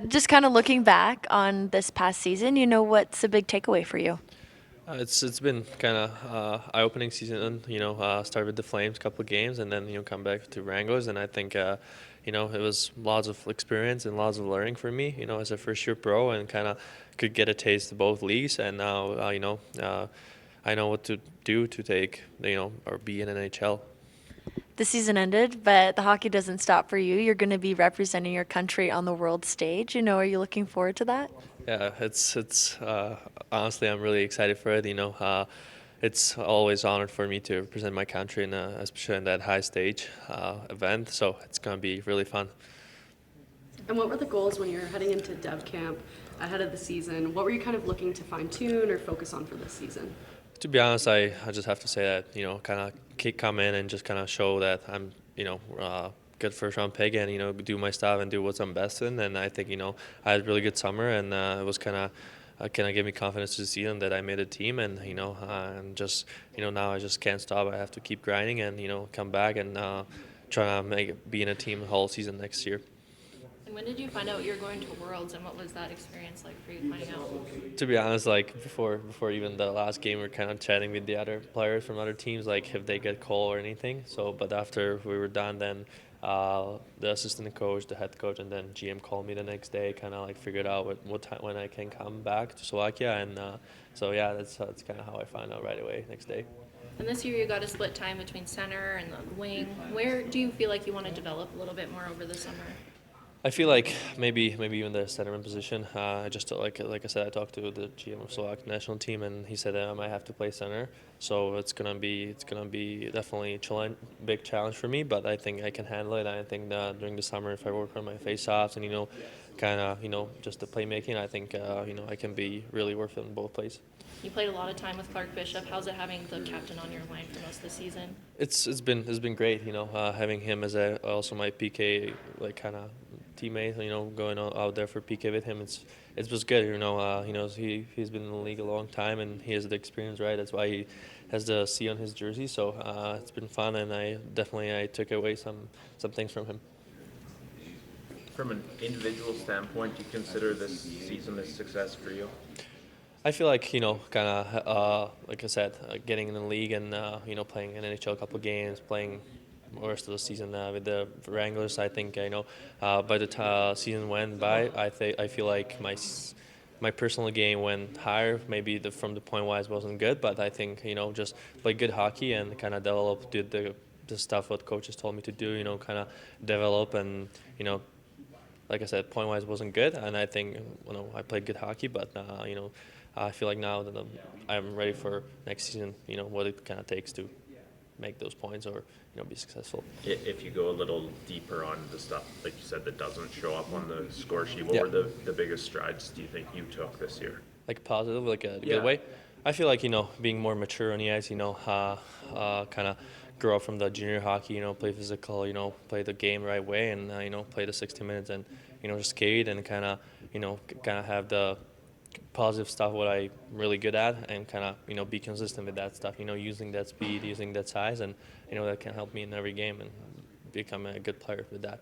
Just kind of looking back on this past season, what's a big takeaway for you? It's been kind of eye-opening season. Started with the Flames, couple of games, and then come back to Wranglers, and I think it was lots of experience and lots of learning for me. As a first-year pro, and kind of could get a taste of both leagues, and now I know what to do to take or be in NHL. The season ended, but the hockey doesn't stop for you. You're going to be representing your country on the world stage. Are you looking forward to that? Yeah, it's honestly I'm really excited for it. It's always honored for me to represent my country in especially in that high stage event. So it's gonna be really fun. And what were the goals when you're heading into Dev Camp ahead of the season? What were you kind of looking to fine tune or focus on for this season? To be honest, I just have to say that kind of come in and just kind of show that I'm good first round pick, and do my stuff and do what I'm best in. And I think I had a really good summer, and it was kind of gave me confidence to see them that I made a team, and and just now I just can't stop. I have to keep grinding and come back and try to be in a team the whole season next year. And when did you find out you were going to Worlds, and what was that experience like for you finding out? To be honest, like before even the last game, we're kind of chatting with the other players from other teams, like if they get call or anything. So, but after we were done, then the assistant coach, the head coach, and then GM called me the next day, kind of like figured out what time when I can come back to Slovakia, and so yeah, that's kind of how I found out right away next day. And this year you got a split time between center and the wing. Where do you feel like you want to develop a little bit more over the summer? I feel like maybe even the centerman position. I just like I said, I talked to the GM of Slovak national team, and he said I might have to play center. So it's gonna be definitely a big challenge for me. But I think I can handle it. I think that during the summer, if I work on my face-offs and kind of just the playmaking, I think I can be really worth it in both plays. You played a lot of time with Clark Bishop. How's it having the captain on your line for most of the season? It's been great. Having him as also my PK kind of teammate. Going out there for PK with him, it was good. He's been in the league a long time, and he has the experience, right? That's why he has the C on his jersey. So it's been fun, and I took away some things from him. From an individual standpoint, do you consider this season a success for you? I feel like kind of like I said, getting in the league and playing in NHL a couple of games, playing the rest of the season with the Wranglers. I think by the season went by, I feel like my personal game went higher. Maybe from the point wise wasn't good, but I think just play good hockey and kind of develop the stuff what coaches told me to do. Kind of develop and like I said, point wise wasn't good, and I think I played good hockey, but I feel like now that I'm ready for next season. What it kind of takes to make those points or be successful. If you go a little deeper on the stuff, like you said, that doesn't show up on the score sheet, what Yeah. were the biggest strides do you think you took this year? Like positive, like a Yeah. good way. I feel like being more mature on the ice. Kind of grow up from the junior hockey. Play physical. Play the game the right way, and play the 60 minutes and just skate and kind of have the positive stuff what I'm really good at, and kind of be consistent with that stuff. Using that speed, using that size, and that can help me in every game and become a good player with that.